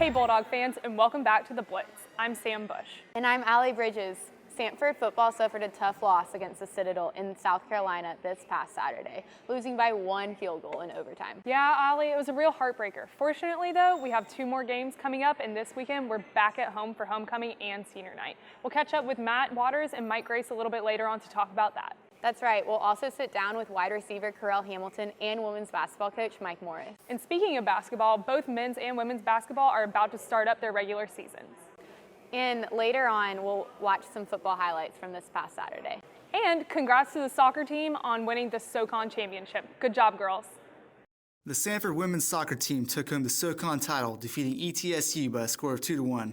Hey Bulldog fans, and welcome back to the Blitz. I'm Sam Bush. And I'm Allie Bridges. Samford football suffered a tough loss against the Citadel in South Carolina this past Saturday, losing by 1 field goal in overtime. Yeah, Allie, it was a real heartbreaker. Fortunately, though, we have 2 more games coming up, and this weekend we're back at home for homecoming and senior night. We'll catch up with Matt Waters and Mike Grace a little bit later on to talk about that. That's right. We'll also sit down with wide receiver Carell Hamilton and women's basketball coach Mike Morris. And speaking of basketball, both men's and women's basketball are about to start up their regular seasons. And later on, we'll watch some football highlights from this past Saturday. And congrats to the soccer team on winning the SoCon championship. Good job, girls. The Samford women's soccer team took home the SoCon title, defeating ETSU by a score of 2-1.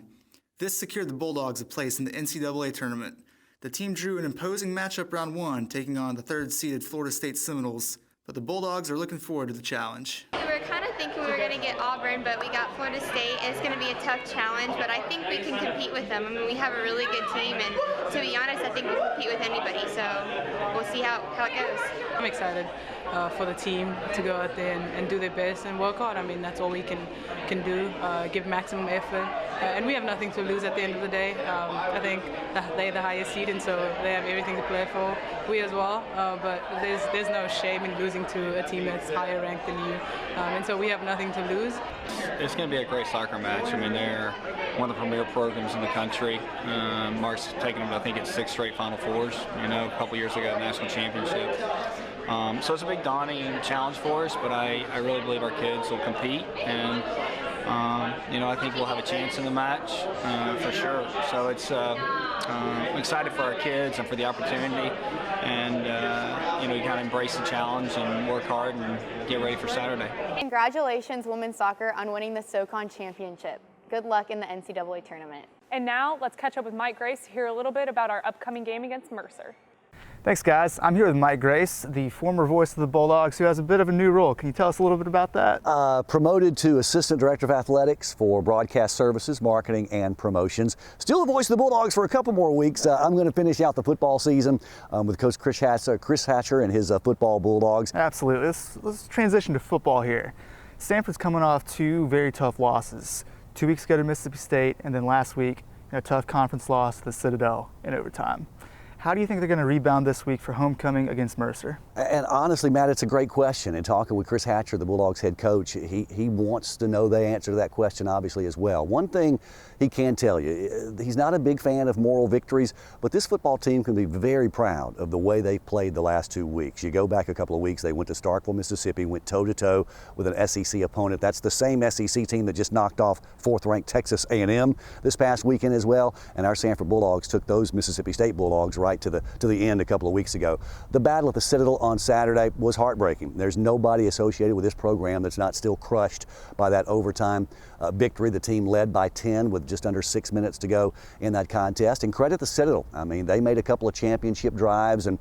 This secured the Bulldogs a place in the NCAA tournament. The team drew an imposing matchup round 1, taking on the 3rd-seeded Florida State Seminoles, but the Bulldogs are looking forward to the challenge. We were kind of thinking we were going to get Auburn, but we got Florida State. It's going to be a tough challenge, but I think we can compete with them. I mean, we have a really good team, and to be honest, I think we'll compete with anybody, so we'll see how it goes. I'm excited for the team to go out there and do their best and work hard. I mean, that's all we can do, give maximum effort. And we have nothing to lose at the end of the day. I think they're the highest seed, and so they have everything to play for. We as well, but there's no shame in losing to a team that's higher ranked than you. And so we have nothing to lose. It's going to be a great soccer match. I mean, they're one of the premier programs in the country. Mark's taken them, I think, it's 6 straight Final Fours, a couple years ago, national championship. So it's a big daunting challenge for us, but I really believe our kids will compete, and I think we'll have a chance in the match for sure. So it's I'm excited for our kids and for the opportunity, and you kind of embrace the challenge and work hard and get ready for Saturday. Congratulations, women's soccer, on winning the SoCon championship. Good luck in the NCAA tournament. And now let's catch up with Mike Grace to hear a little bit about our upcoming game against Mercer. Thanks, guys. I'm here with Mike Grace, the former voice of the Bulldogs, who has a bit of a new role. Can you tell us a little bit about that? Promoted to Assistant Director of Athletics for Broadcast Services, Marketing, and Promotions. Still the voice of the Bulldogs for a couple more weeks. I'm going to finish out the football season with Coach Chris Hatcher and his football Bulldogs. Absolutely. Let's transition to football here. Samford's coming off 2 very tough losses. 2 weeks ago to Mississippi State, and then last week, a tough conference loss to the Citadel in overtime. How do you think they're going to rebound this week for homecoming against Mercer? And honestly, Matt, it's a great question. And talking with Chris Hatcher, the Bulldogs head coach, he wants to know the answer to that question, obviously, as well. One thing he can tell you, he's not a big fan of moral victories, but this football team can be very proud of the way they've played the last 2 weeks. You go back a couple of weeks, they went to Starkville, Mississippi, went toe-to-toe with an SEC opponent. That's the same SEC team that just knocked off 4th-ranked Texas A&M this past weekend as well. And our Samford Bulldogs took those Mississippi State Bulldogs right to the end a couple of weeks ago. The battle at the Citadel on Saturday was heartbreaking. There's nobody associated with this program that's not still crushed by that overtime victory. The team led by 10 with just under 6 minutes to go in that contest. And credit the Citadel. I mean, they made a couple of championship drives and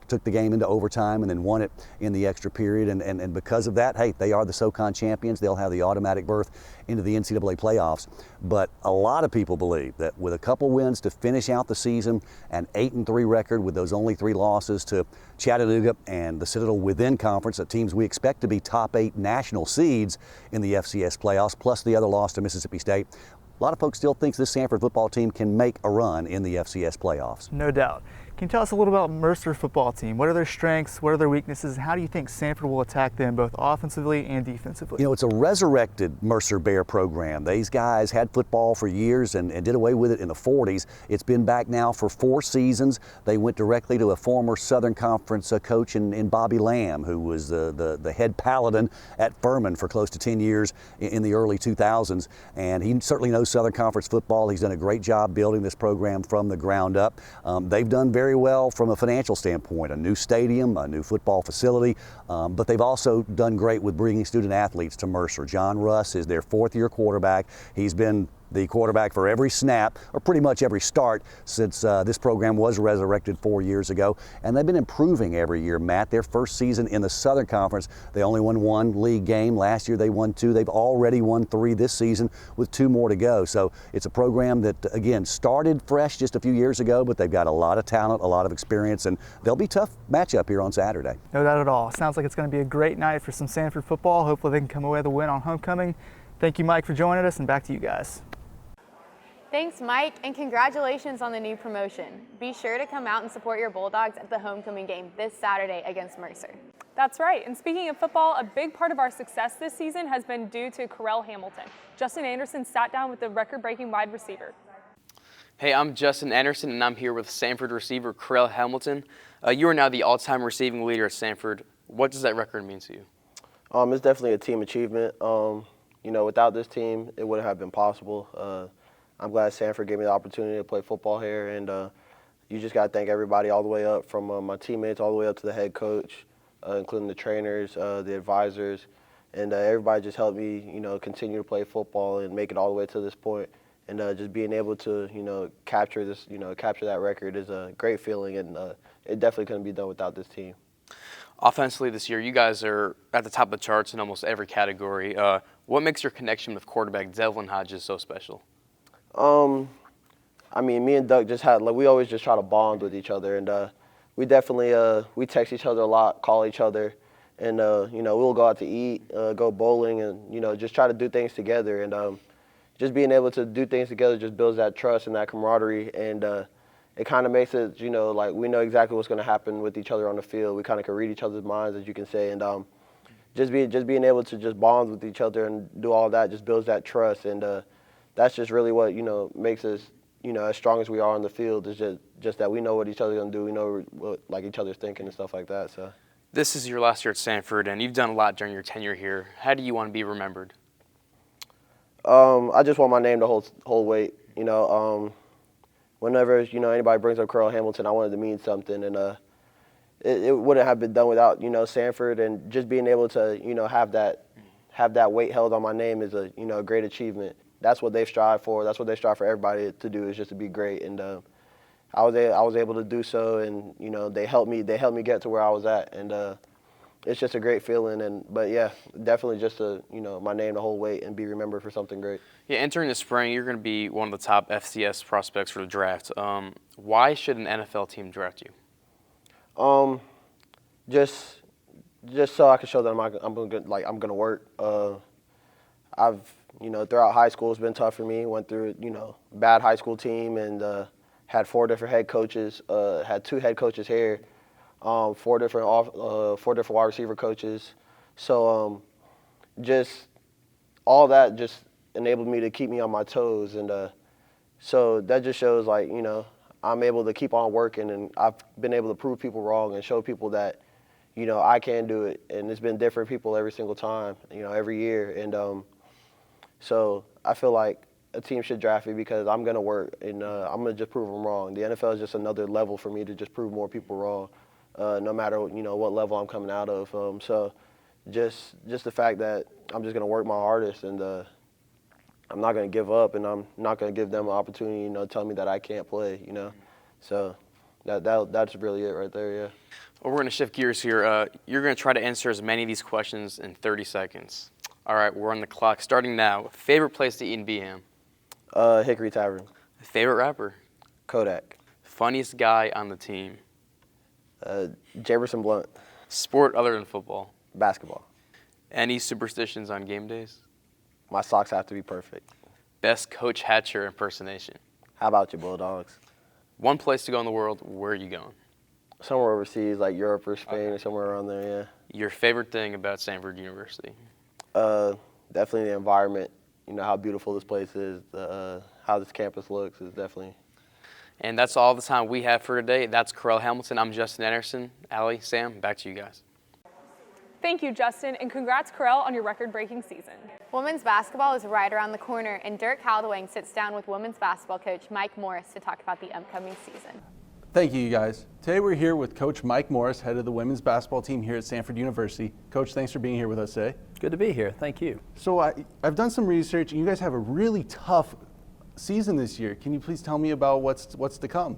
took the game into overtime and then won it in the extra period. And because of that, hey, they are the SoCon champions. They'll have the automatic berth into the NCAA playoffs. But a lot of people believe that with a couple wins to finish out the season, an 8-3 record with those only 3 losses to Chattanooga and the Citadel within conference, the teams we expect to be top 8 national seeds in the FCS playoffs, plus the other loss to Mississippi State. A lot of folks still think this Samford football team can make a run in the FCS playoffs. No doubt. Can you tell us a little about Mercer football team? What are their strengths? What are their weaknesses? And how do you think Samford will attack them both offensively and defensively? It's a resurrected Mercer Bear program. These guys had football for years and did away with it in the 40s. It's been back now for 4 seasons. They went directly to a former Southern Conference coach in Bobby Lamb, who was the head paladin at Furman for close to 10 years in the early 2000s. And he certainly knows Southern Conference football. He's done a great job building this program from the ground up. They've done very well from a financial standpoint, a new stadium, a new football facility, but they've also done great with bringing student athletes to Mercer. John Russ is their 4th-year quarterback. He's been the quarterback for every snap, or pretty much every start, since this program was resurrected 4 years ago. And they've been improving every year, Matt. Their first season in the Southern Conference, they only won 1 league game. Last year they won 2. They've already won 3 this season with 2 more to go. So it's a program that, again, started fresh just a few years ago, but they've got a lot of talent, a lot of experience, and they'll be a tough matchup here on Saturday. No doubt at all. Sounds like it's going to be a great night for some Samford football. Hopefully they can come away with a win on homecoming. Thank you, Mike, for joining us, and back to you guys. Thanks, Mike, and congratulations on the new promotion. Be sure to come out and support your Bulldogs at the homecoming game this Saturday against Mercer. That's right. And speaking of football, a big part of our success this season has been due to Correll Hamilton. Justin Anderson sat down with the record-breaking wide receiver. Hey, I'm Justin Anderson, and I'm here with Samford receiver Correll Hamilton. You are now the all-time receiving leader at Samford. What does that record mean to you? It's definitely a team achievement. Without this team, it wouldn't have been possible. I'm glad Samford gave me the opportunity to play football here, and you just got to thank everybody all the way up, from my teammates all the way up to the head coach, including the trainers, the advisors, and everybody just helped me, continue to play football and make it all the way to this point. And just being able to, capture that record is a great feeling, and it definitely couldn't be done without this team. Offensively this year, you guys are at the top of the charts in almost every category. What makes your connection with quarterback Devlin Hodges so special? Me and Doug we always just try to bond with each other, and we definitely we text each other a lot, call each other, and we'll go out to eat, go bowling, and just try to do things together. And just being able to do things together just builds that trust and that camaraderie, and it kind of makes it, like we know exactly what's going to happen with each other on the field. We kind of can read each other's minds, as you can say, and just being able to just bond with each other and do all that just builds that trust, and that's just really what makes us as strong as we are on the field. Is just that we know what each other's going to do. We know what each other's thinking and stuff like that. So this is your last year at Samford, and you've done a lot during your tenure here. How do you want to be remembered? I just want my name to hold weight. Whenever anybody brings up Correll Hamilton, I want it to mean something, and it wouldn't have been done without Samford, and just being able to have that weight held on my name is a great achievement. That's what they've strived for. That's what they strive for everybody to do, is just to be great. And I was able to do so, and they helped me get to where I was at, and it's just a great feeling. But yeah, definitely just my name to hold weight and be remembered for something great. Yeah, entering the spring, you're going to be one of the top FCS prospects for the draft. Why should an NFL team draft you? Just so I can show them I'm gonna work. I've throughout high school it's been tough for me. Went through bad high school team, and had 4 different head coaches. Had 2 head coaches here, 4 different wide receiver coaches. So just all that just enabled me to keep me on my toes, and so that just shows I'm able to keep on working, and I've been able to prove people wrong and show people that I can do it. And it's been different people every single time, every year, and so I feel like a team should draft me because I'm gonna work, and I'm gonna just prove them wrong. The NFL is just another level for me to just prove more people wrong, no matter what level I'm coming out of. So just the fact that I'm just gonna work my hardest, and I'm not gonna give up, and I'm not gonna give them an opportunity, tell me that I can't play, So that's really it right there, yeah. Well, we're gonna shift gears here. You're gonna try to answer as many of these questions in 30 seconds. All right, we're on the clock starting now. Favorite place to eat in BM? Hickory Tavern. Favorite rapper? Kodak. Funniest guy on the team? Jamerson Blunt. Sport other than football? Basketball. Any superstitions on game days? My socks have to be perfect. Best Coach Hatcher impersonation? How about you, Bulldogs? One place to go in the world, where are you going? Somewhere overseas, like Europe or Spain, or somewhere around there, yeah. Your favorite thing about Samford University? Definitely the environment. How beautiful this place is, how this campus looks is definitely. And that's all the time we have for today. That's Correll Hamilton. I'm Justin Anderson. Allie, Sam, back to you guys. Thank you, Justin, and congrats, Correll, on your record-breaking season. Women's basketball is right around the corner, and Dirk Haldewing sits down with women's basketball coach Mike Morris to talk about the upcoming season. Thank you, guys. Today we're here with Coach Mike Morris, head of the women's basketball team here at Samford University. Coach, thanks for being here with us today. Good to be here. Thank you. So I've done some research, and you guys have a really tough season this year. Can you please tell me about what's to come?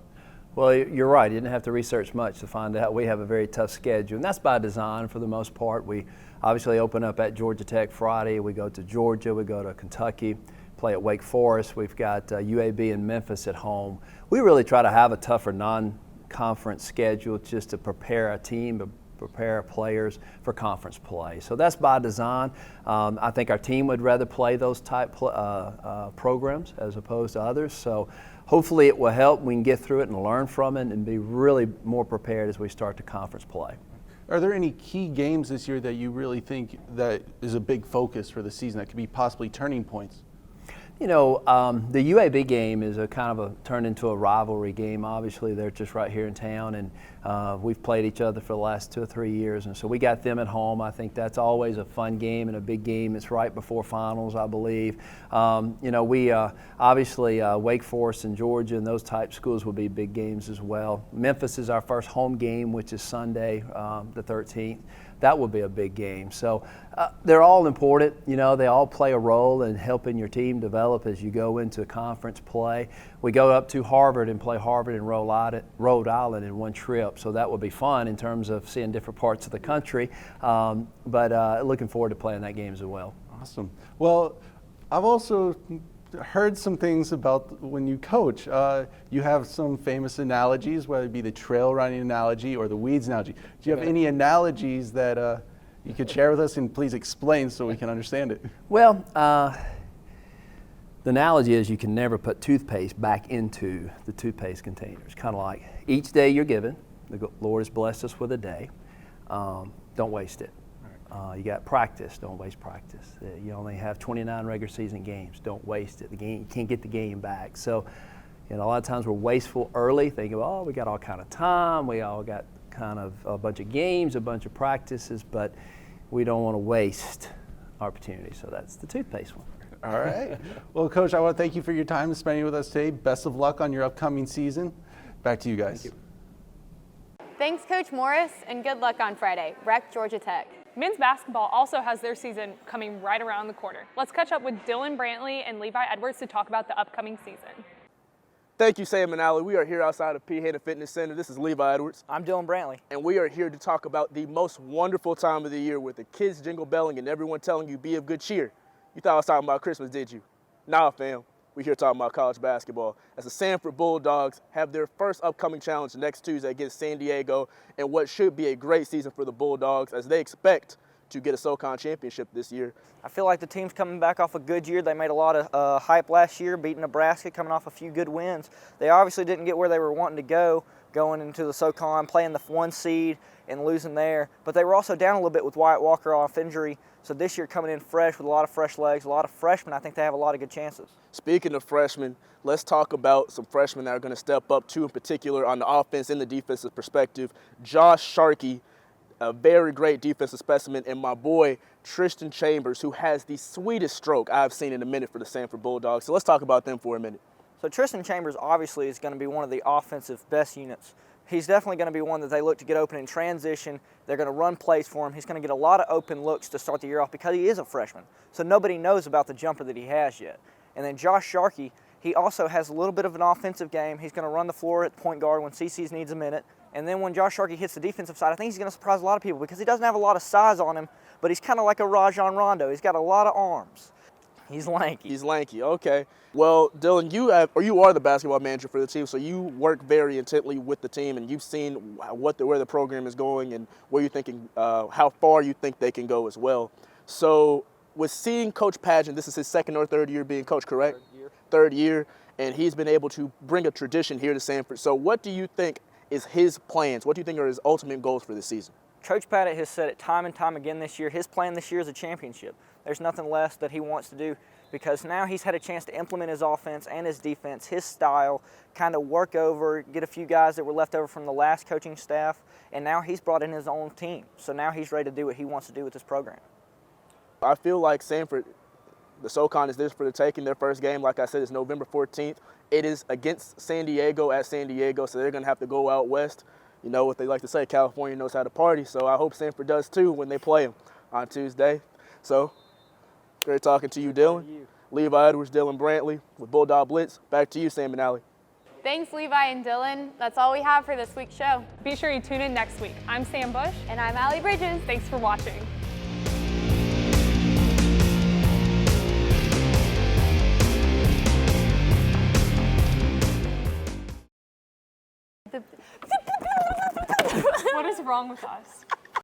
Well, you're right. You didn't have to research much to find out we have a very tough schedule, and that's by design for the most part. We obviously open up at Georgia Tech Friday. We go to Georgia. We go to Kentucky, play at Wake Forest. We've got UAB and Memphis at home. We really try to have a tougher non-conference schedule just to prepare our team, prepare players for conference play. So that's by design. I think our team would rather play those type programs as opposed to others. So hopefully it will help. We can get through it and learn from it and be really more prepared as we start the conference play. Are there any key games this year that you really think that is a big focus for the season that could be possibly turning points? You know, the UAB game is turned into a rivalry game. Obviously, they're just right here in town, and we've played each other for the last 2 or 3 years, and so we got them at home. I think that's always a fun game and a big game. It's right before finals, I believe. You know, we obviously Wake Forest and Georgia and those type schools will be big games as well. Memphis is our first home game, which is Sunday, the 13th. That will be a big game. So they're all important. You know, they all play a role in helping your team develop as you go into conference play. We go up to Harvard and play Harvard and Rhode Island in one trip. So that will be fun in terms of seeing different parts of the country. But looking forward to playing that game as well. Awesome. Well, I've also heard some things about when you coach. You have some famous analogies, whether it be the trail running analogy or the weeds analogy. Do you have any analogies that you could share with us, and please explain so we can understand it? Well, the analogy is you can never put toothpaste back into the toothpaste containers. Kind of like each day you're given, the Lord has blessed us with a day. Don't waste it. You got practice, don't waste practice. You only have 29 regular season games, don't waste it. The game, you can't get the game back. So, you know, a lot of times we're wasteful early, thinking, oh, we got all kind of time, we all got kind of a bunch of games, a bunch of practices, but we don't want to waste opportunities. So that's the toothpaste one. All right. Well, Coach, I want to thank you for your time and spending with us today. Best of luck on your upcoming season. Back to you guys. Thank you. Thanks, Coach Morris, and good luck on Friday. Wreck Georgia Tech. Men's basketball also has their season coming right around the corner. Let's catch up with Dylan Brantley and Levi Edwards to talk about the upcoming season. Thank you, Sam and Allie. We are here outside of P. Hayden Fitness Center. This is Levi Edwards. I'm Dylan Brantley. And we are here to talk about the most wonderful time of the year with the kids jingle belling and everyone telling you be of good cheer. You thought I was talking about Christmas, did you? Nah, fam. We're here talking about college basketball as the Samford Bulldogs have their first upcoming challenge next Tuesday against San Diego in what should be a great season for the Bulldogs as they expect to get a SoCon championship this year. I feel like the team's coming back off a good year. They made a lot of hype last year, beating Nebraska, coming off a few good wins. They obviously didn't get where they were wanting to go going into the SoCon, playing the 1 seed and losing there. But they were also down a little bit with Wyatt Walker off injury. So this year coming in fresh with a lot of fresh legs, a lot of freshmen, I think they have a lot of good chances. Speaking of freshmen, let's talk about some freshmen that are going to step up too, in particular on the offense and the defensive perspective. Josh Sharkey, a very great defensive specimen, and my boy Tristan Chambers, who has the sweetest stroke I've seen in a minute for the Samford Bulldogs. So let's talk about them for a minute. So Tristan Chambers obviously is going to be one of the offensive best units. He's definitely going to be one that they look to get open in transition. They're going to run plays for him. He's going to get a lot of open looks to start the year off because he is a freshman. So nobody knows about the jumper that he has yet. And then Josh Sharkey, he also has a little bit of an offensive game. He's going to run the floor at point guard when CC's needs a minute. And then when Josh Sharkey hits the defensive side, I think he's going to surprise a lot of people because he doesn't have a lot of size on him, but he's kind of like a Rajon Rondo. He's got a lot of arms. He's lanky. He's lanky, okay. Well, Dylan, you are the basketball manager for the team, so you work very intently with the team, and you've seen where the program is going and where you're thinking, how far you think they can go as well. So with seeing Coach Padgett, this is his second or third year being coach, correct? Third year, and he's been able to bring a tradition here to Samford. So what do you think is his plans? What do you think are his ultimate goals for this season? Coach Padgett has said it time and time again this year. His plan this year is a championship. There's nothing less that he wants to do because now he's had a chance to implement his offense and his defense, his style, kind of work over, get a few guys that were left over from the last coaching staff, and now he's brought in his own team. So now he's ready to do what he wants to do with this program. I feel like Samford, the SoCon is this for the taking. Their first game, like I said, is November 14th. It is against San Diego at San Diego, so they're going to have to go out west. You know what they like to say, California knows how to party, so I hope Samford does too when they play them on Tuesday. So, great talking to you, Dylan. Levi Edwards, Dylan Brantley with Bulldog Blitz. Back to you, Sam and Allie. Thanks, Levi and Dylan. That's all we have for this week's show. Be sure you tune in next week. I'm Sam Bush. And I'm Allie Bridges. Thanks for watching. What is wrong with us?